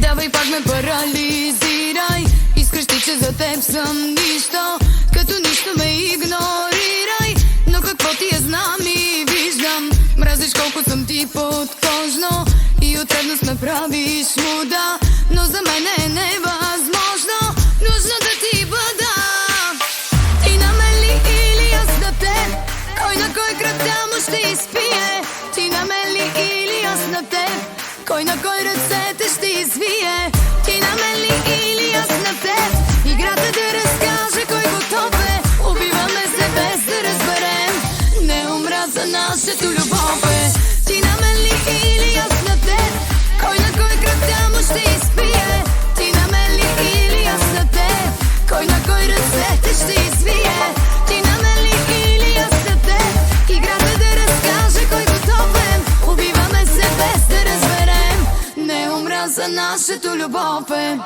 Давай пак ме парализирай. Искаш ти, че за теб съм нищо, като нищо ме игнорирай. Но какво ти я знам и виждам, мразиш колко съм ти подкожно и от ревност ме правиш луда. Но за мен е невъзможно, нужно да ти бъда. Ти на мен ли или аз на теб? Кой на кой крак тяло ще изпие? Ти на мен ли или аз на теб? Кой на кой ръцете ще извие? Ти на мен ли или аз на теб? Играта да разкаже кой готов е. Убиваме се без да разберем. Не умра за нашето любов е. Ти на мен ли или аз на теб? Кой на кой крак тяло ще изпие? Ти на мен ли или аз на теб? Кой на кой ръцете ще извие? Ти на мен ли или аз на теб? Играта да разкаже кой готов е. Убиваме се без да разберем. Не умра за нашето любов е.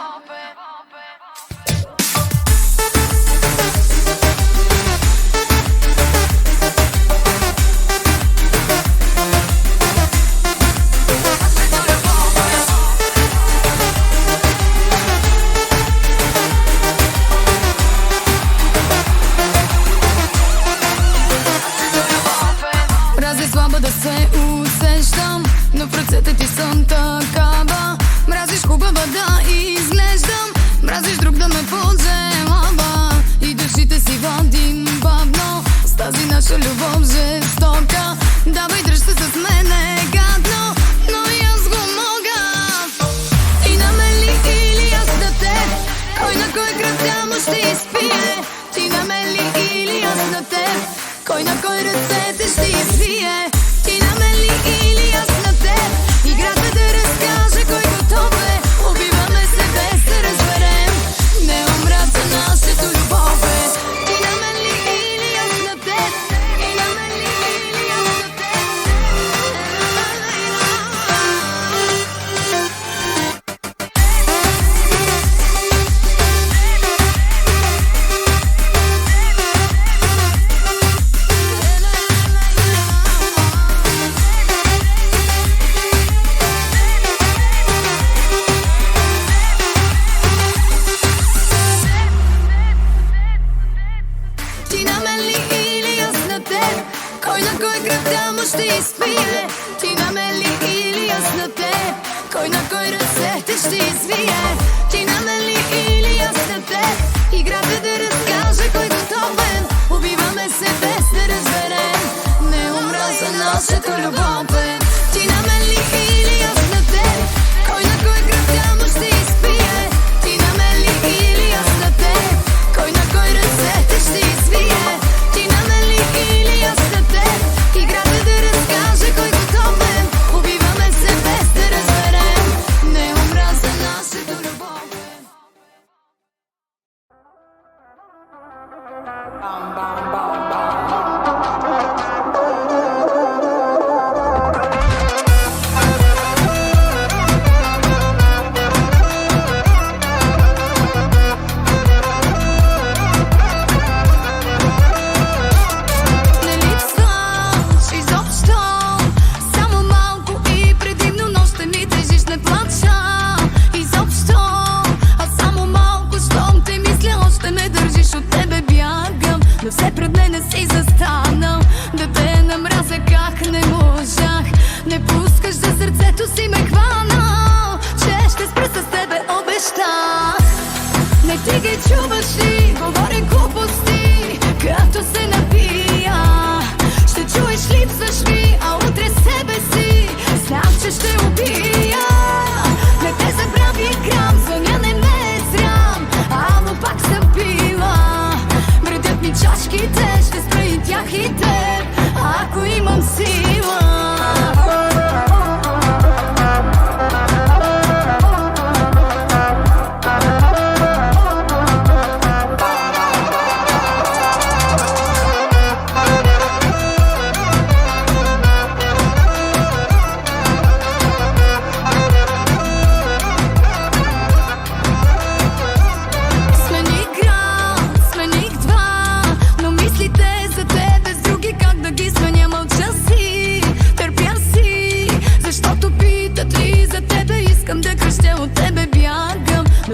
Слаба да се усещам, но в ръцете ти съм такава. Мразиш хубава да изглеждам, мразиш друг да ме поджелава. И душите си водим бавно с тази наша любов жестока. Давай дръж се с мене гадно, но и аз го мога. Ти на мен ли или аз на теб? Кой на кой крак тяло ще изпие? Ти на мен ли или аз на теб? Кой на кой ръцете ще извие? Ти на мен ли или аз на теб? Играта да разкаже кой готов е. Убиваме се без да разберем. Не умра за нашето любов е. Ти на мен ли или аз на теб? Ти на мен ли или аз на теб? Ти на мен ли или аз на теб? Кой на кой крак тяло ще изпие? Ти на мен ли или аз на теб? Кой на кой ръцете ще извие? Ти на мен ли или аз на теб? Играта да разкаже кой готов е. Убиваме се без да разберем. Не умра за нашата любов е. Ти на мен ли или аз на теб? Кой на кой крак тяло ще изпие? Ти на мен ли или аз на теб? Кой на кой ръцете ще извие? Ти на мен ли или аз на теб? Играта да разкаже кой готов е. Убиваме се без да разберем. Не умра за нашето любов е.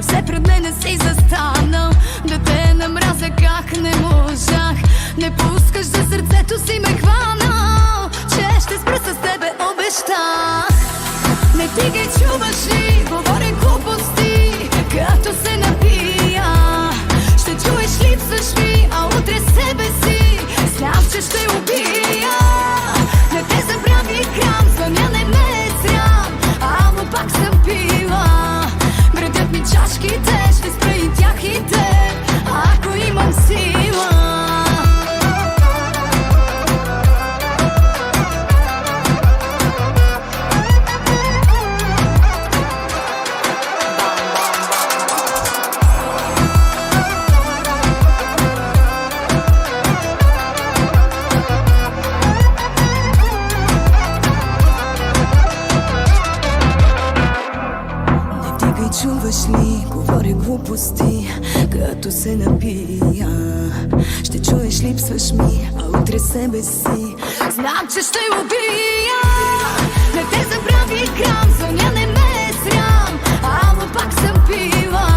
все пред мене си застанал. Да те намразя как не можах. Не пускаш за сърцето си ме хванал. Че ще спра с тебе, обещах. Не ти ги чуваш ли, говоря глупости, като се напия. Ще чуеш, липсваш ми, а утре себе си знам, че ще убия. Не те забрави грам, звъня не ме е срам, ама пак съм пила. Вредят ми чашките, ще спра и тях и те, ако имам сила. Чуваш ли, говоря глупости, като се напия. Ще чуеш, липсваш ми, а утре себе си знам, че ще убия. Не те забрави грам, звъня не ме е срам, ама пак съм пила.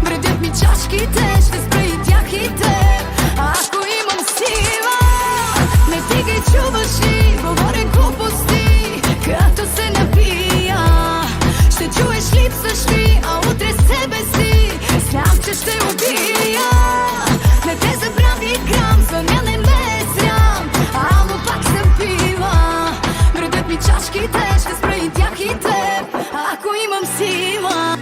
Вредят ми чашките, ще спра и тях и те, ако имам сила. Не ти ги чуваш ли, говоря глупости, като се напия. Ще чуеш, липсваш ми, а утре себе си знам, че ще убия. Не те забрави грам, звъня не ме е срам, ама пак съм пила. Вредят ми чашките, ще спра и тях и теб, ако имам сила.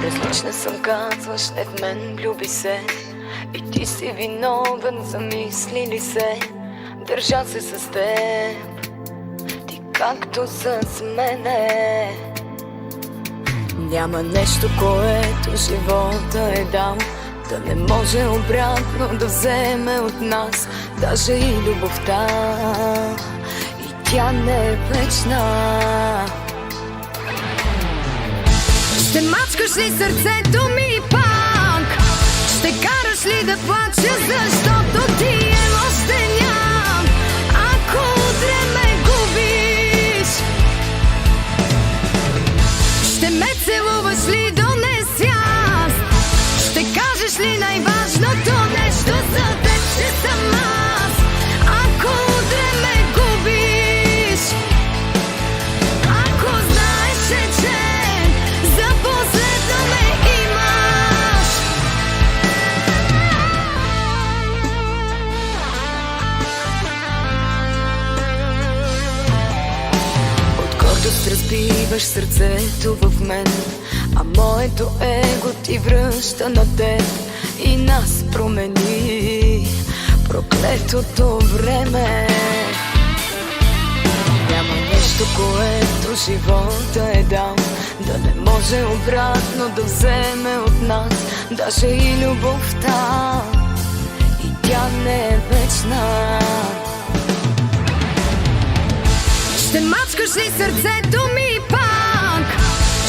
Различна съм, казваш, не в мен влюби се. И ти си виновен, замисли ли се? Държа се с теб, ти както с мене. Няма нещо, което живота е дал, да не може обратно да вземе от нас. Даже и любовта, и тя не е вечна. Ще мачкаш ли сърцето ми пак? Ще караш ли да плача, защото ти е още ням? Ако утре ме губиш, ще ме целуваш ли до несвяст? Ще кажеш ли най-важното нещо за теб, че съм аз? Ако утре ме губиш, ако знаеш, че за последно ме имаш. От гордост разбиваш сърцето в мен, а моето его ти връща на теб и нас промени проклетото време. Няма нещо, което живота е дал, да не може обратно да вземе от нас. Даже и любовта, и тя не е вечна. Ще мачкаш ли сърцето ми пак?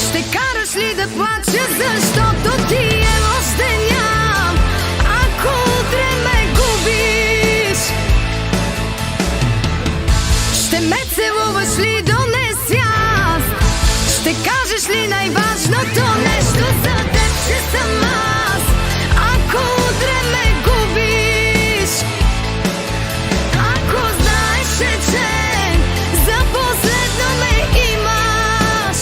Ще караш ли да плача, защото ти е още ням? Ако утре ме губиш, ще ме целуваш ли до несвяст? Ще кажеш ли най-важното нещо за теб, че съм аз? Ако утре ме губиш, ако знаеш, че за последно ме имаш.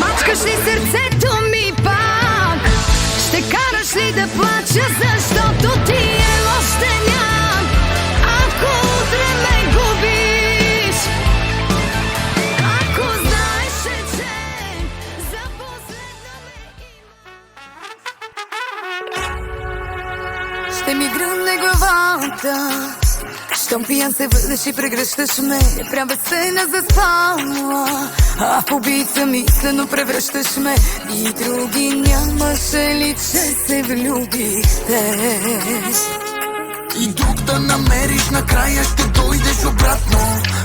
Мачкаш ли сърцето ми пак? Ще караш ли да плача, защото ти е още ням? Ако утре ме губиш, ако знаеш, че за последно ме имаш. Ще ми гръмне главата, Щом пиян се върнеш и прегръщаш ме, правя се на заспала, а в убийца мислено превръщаш ме. И други нямаше ли, че се влюбихте? И друг да намериш, накрая ще дойдеш обратно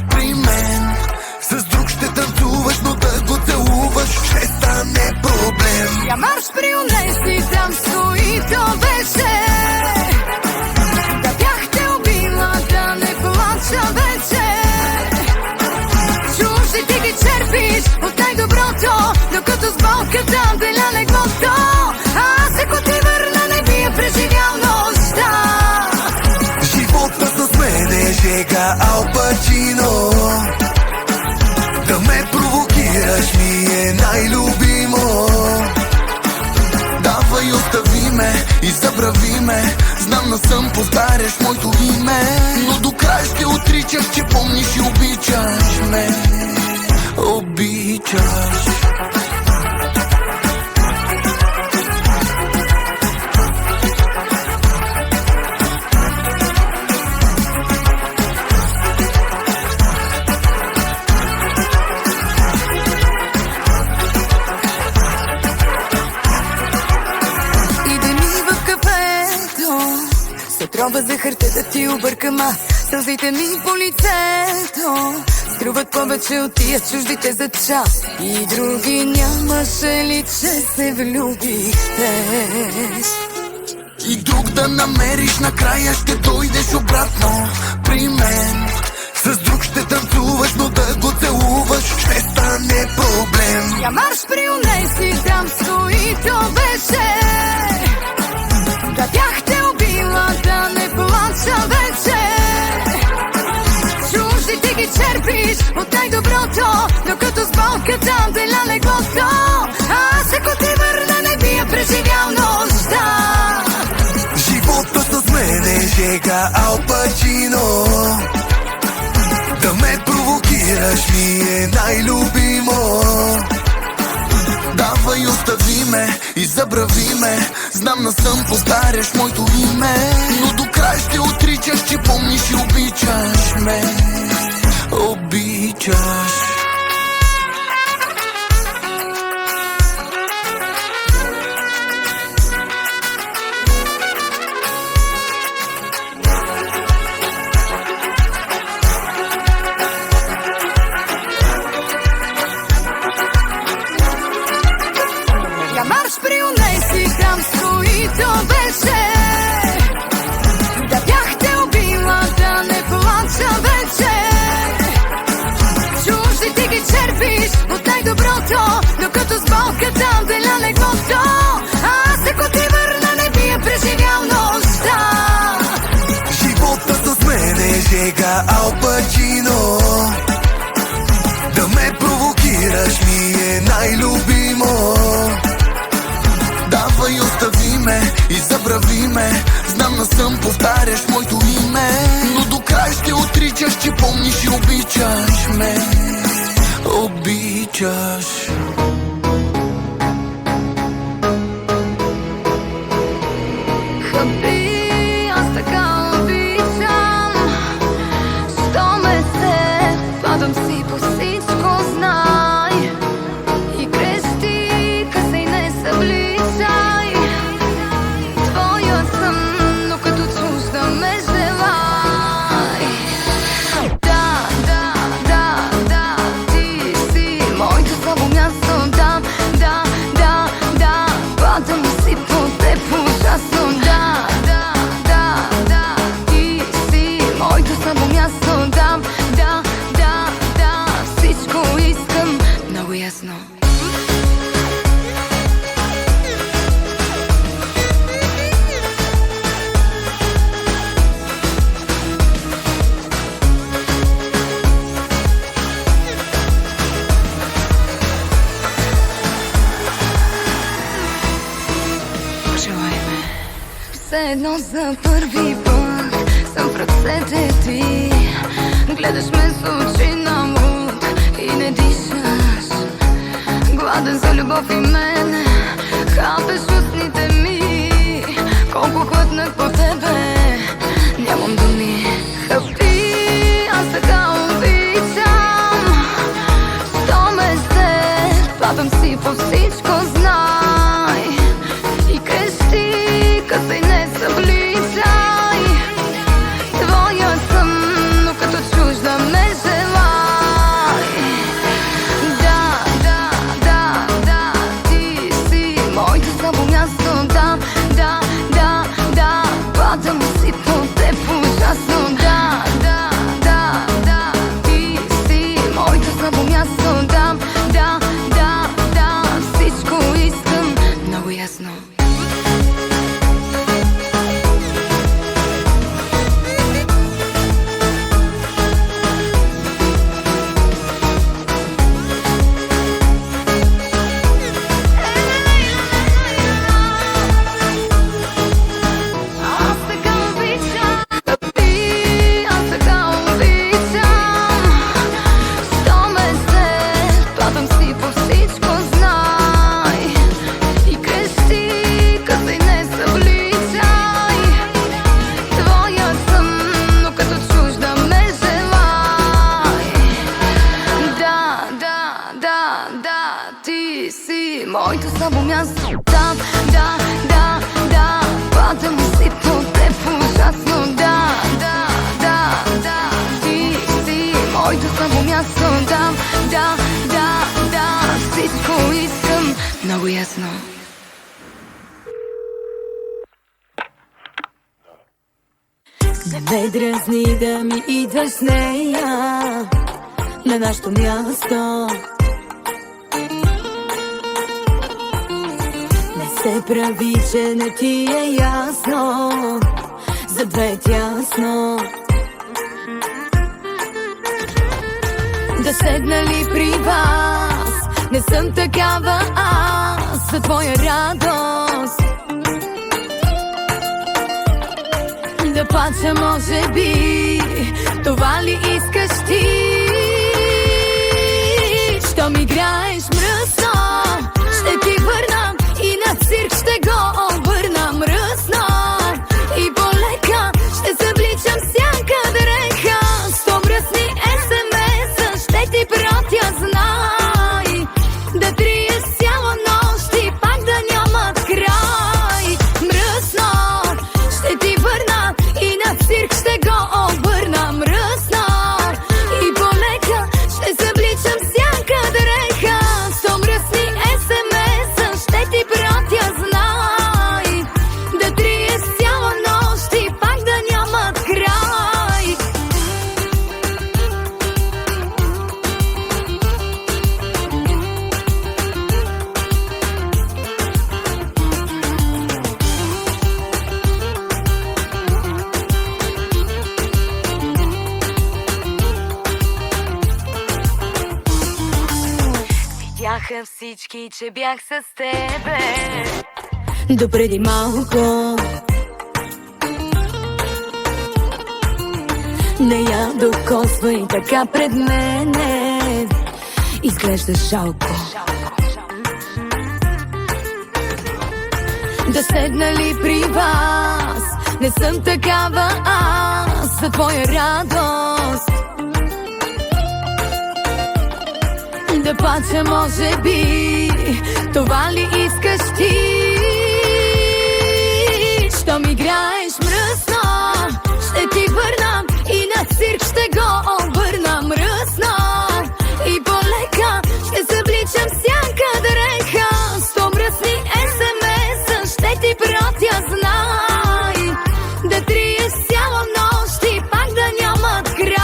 при мен. С друг ще танцуваш, но да го целуваш ще стане проблем. Я марш при унеси, там стои, то беше. Да бях те убила, да не плача вече. Чужди ти ги черпиш от най-доброто, докато с болка там деля леглото. Аз ако ти върна, не би я преживял нощта. Живота с мен е жега, Ал Пачино. Да ме провокираш ми е най-любимо. Давай остави ме и забрави ме. Знам насъм повтаряш моето име, но до край ще отричаш, че помниш и обичаш ме. Обичаш. Троба захарта да ти объркам аз, сълзите ми по лицето струват повече от тия чуждите за час. И други нямаше ли, че се влюбихте? И друг да намериш, накрая ще дойдеш обратно при мен. С друг ще танцуваш, но да го целуваш ще стане проблем. Я марш при унеси, там стои, то беше. Да бях те убила, да не плача вече. Чужди ти ги черпиш от най-доброто, докато с болка там деля леглото. Аз ако ти върна, не би я преживял нощта. Живота с мен е жега, Ал Пачино. Да ме провокираш ми е най-любимо. Давай остави ме и забрави ме. Знам насъм повтаряш моето име, но до край ще отричаш, че помниш и обичаш ме. Обичаш. Марш при унеси, там стои, то беше. Да бях те убила, да не плача вече. Чужди ти ги черпиш от най-доброто, докато с болка там деля леглото. Аз ако ти върна, не би я преживял нощта. Живота с мен е жега, Ал Пачино. Да ме провокираш ми е най-любимо. Давай остави ме и забрави ме. Знам насъм повтаряш моето име, но до край ще отричаш, че помниш и обичаш ме. Обичаш. Хаби, аз така обичам. Що ме се, падам си по всичко, знай. И крещи, късей не събличай. Твоя съм, но като чужда ме желай. Да, да, да, да, ти си моето слабо място. Да, да, да, да, падам си по теб ужасно. Да, да, да, да, ти си моето слабо място. Да, да, да, да, всичко искам много ясно. Все едно за първи път съм в ръцете ти. Гледаш ме с очи на луд и не дишаш. Гладен за любов и мен, хапеш устните ми. Колко хлътнах по тебе, нямам думи. Хапи. място там. Да, да, да, падам ситно теб ужасно. Да, да, да, да, ти си моето слабо място там. Да, да, да, всичко искам много ясно. Не ме дразни да ми идваш с нея на нашето място. Не се прави, че не ти е ясно, за две тясно. Да седна ли при вас, не съм такава аз, за твоя радост. Да плача, може би, това ли искаш ти? Що ми играеш мръсно, ще ти върнам и на цирк ще го обърнам мръсно. И полека ще събличам всяка дреха, 100 мръсни SMS-а ще ти пратя, знай. Да трия цяла нощ и пак да нямат край. Мръсно ще ти върна и на цирк ще го обърна мръсно. И полека ще събличам всяка дреха, 100 мръсни SMS-а ще ти пратя, знай. Да трия цяла нощ и пак да нямат край. Видяха всички, че бях с тебе допреди малко. Не я докосвай така пред мене, изглеждаш жалко. Да седна ли при вас, не съм такава аз, за твоя радост. Да плача, може би, това ли искаш ти? Що ми играеш мръсно, ще ти върнам и на цирк ще го обърнам мръсно. И полека ще събличам всяка дреха, 100 мръсни SMS-а ще ти пратя, знай. Да трия цяла нощ и пак да нямат край.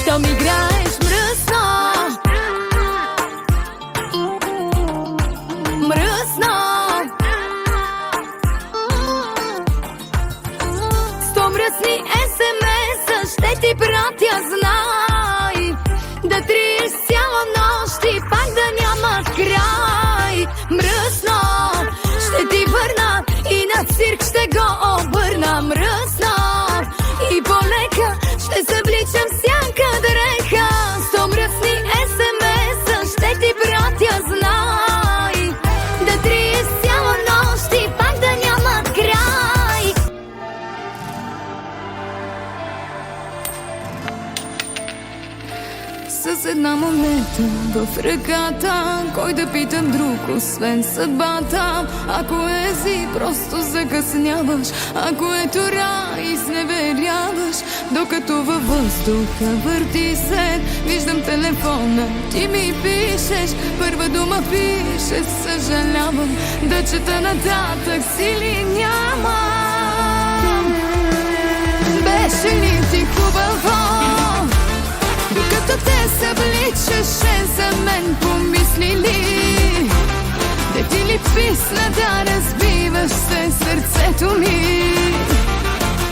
Що ми играеш мръсно, мръсно. 100 мръсни SMS-а ще ти пратя, знай. Да триеш цяла нощ и пак да нямат край. Мръсно ще ти върна и на цирк ще го обърна мръсно. И полека ще събличам всяка дреха, 100 мръсни SMS-а ще ти пратя, знай. Да трие цяла нощ и пак да нямат край. С една монета в ръката, кой да питам друг, освен съдбата. Ако е зи, просто закъсняваш, ако е тора, изневеряваш. Докато във въздуха върти се, виждам телефона, ти ми пишеш. Първа дума пише, съжалявам, да чета нататък сили нямам. Беше ли ти хубаво, докато те събличаше за мен, помисли ли да ти ли писна, да разбиваш се сърцето ми?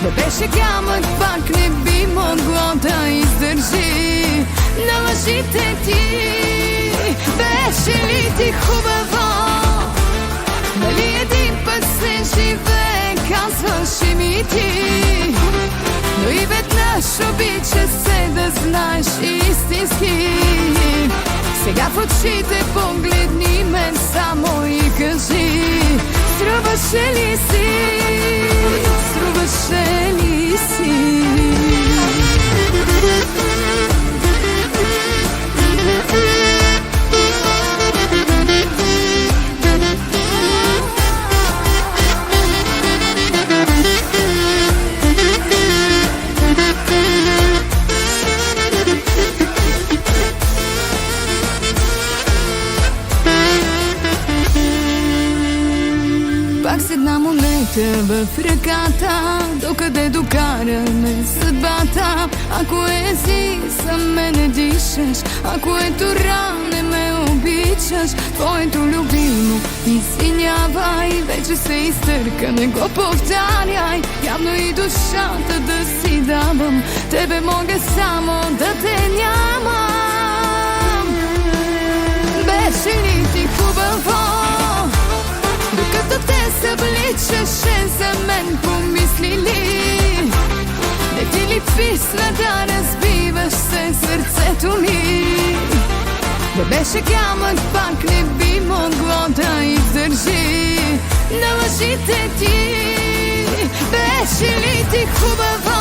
Да беше камък, пак не би могло да издържи на лъжите ти. Беше ли ти хубаво, дали един път се живее, казваше ми ти, но и веднъж нашо биче се да знаеш истински. Сега в очите погледни мен само и кажи: струваше ли си? Струваше ли си? Пак с една монета в ръката, докъде докараме съдбата. Ако ези за мене дишаш, ако ето ране ме обичаш, твоето любимо извинявай, вече се изтърка, не го повтаряй. Явно и душата да си давам, тебе мога само да те нямам. Беше ли ти хубаво, докато те събличаше за мен, помисли ли? Не ти ли писна да разбиваш се сърцето ми? Да беше камък, пак не би могло да издържи на лъжите ти. Беше ли ти хубаво?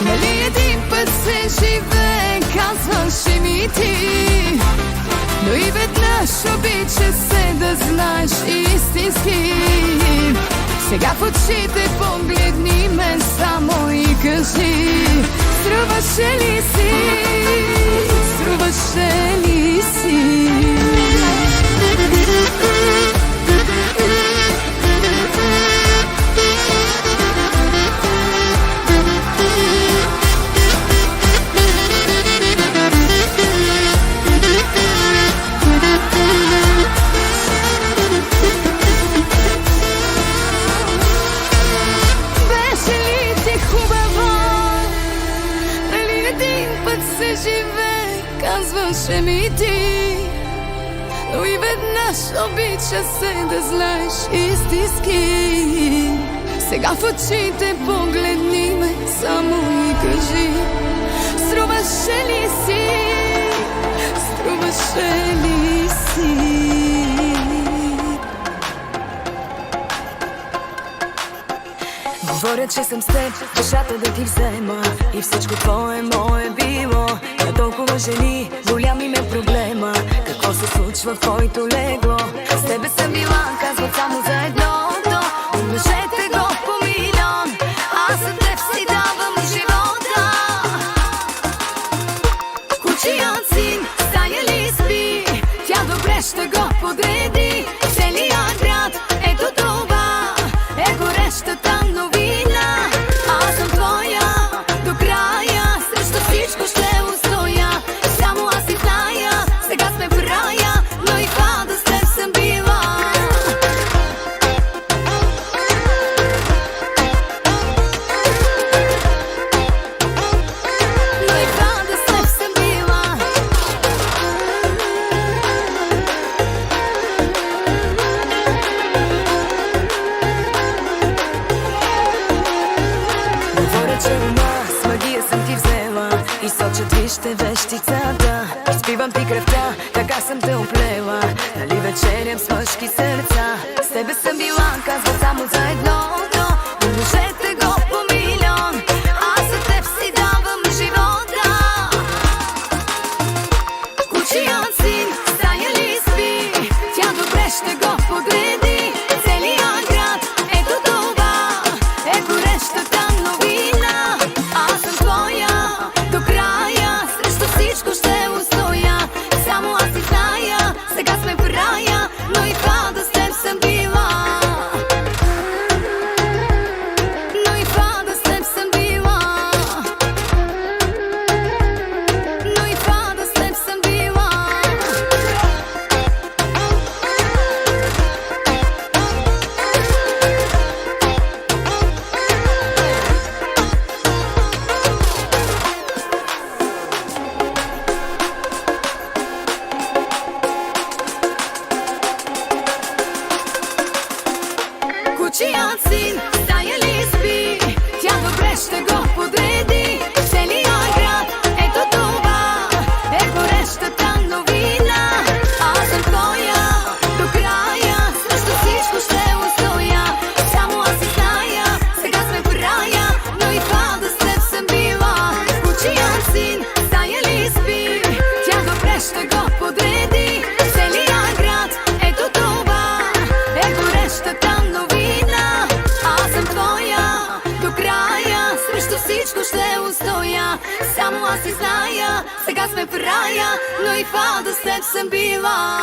Нали един път се живее, казваше ми ти. Но и веднъж обича се да знаеш истински. Сега в очите погледни мен само и кажи: струваше ли си? Струваше ли си? Казваше ми ти, но и веднъж обича се да знаеш истински. Сега в очите погледни ме само и кажи: струваше ли си? Струваше ли си? Говоря, че съм с теб, душата да ти взема, и всичко твое мое било. На толкова жени, голям им е проблема. Какво се случва в твоето легло? С тебе съм била, казват само за едното. Умножете го по милион, аз за теб си давам живота. Кучият син, стая ли спи? Тя добре ще го подреди. Целият град, ето това е горещата новина. Аз съм твоя до края, срещу всичко ще устоя. Само аз си зная, сега сме в рая, но и това да с теб съм била. Но и това да с теб съм била. Говоря, че ума с магия съм ти взела и сочат вижте вещицата. Изпивам ти кръвта, така съм те оплела. Нали вечерям с мъжки сърца? С тебе съм била, казва само за едното. Умножете го по милион, аз за теб си давам живота. Кучият син, стая ли спи? Тя добре ще го подреди. Целият град, ето това е горещата новина. Аз съм твоя до края, срещу всичко ще устоя. Само аз си зная, сега сме в рая, но и това да с теб съм била. си зная, сега сме в рая, но и в ада с теб съм била.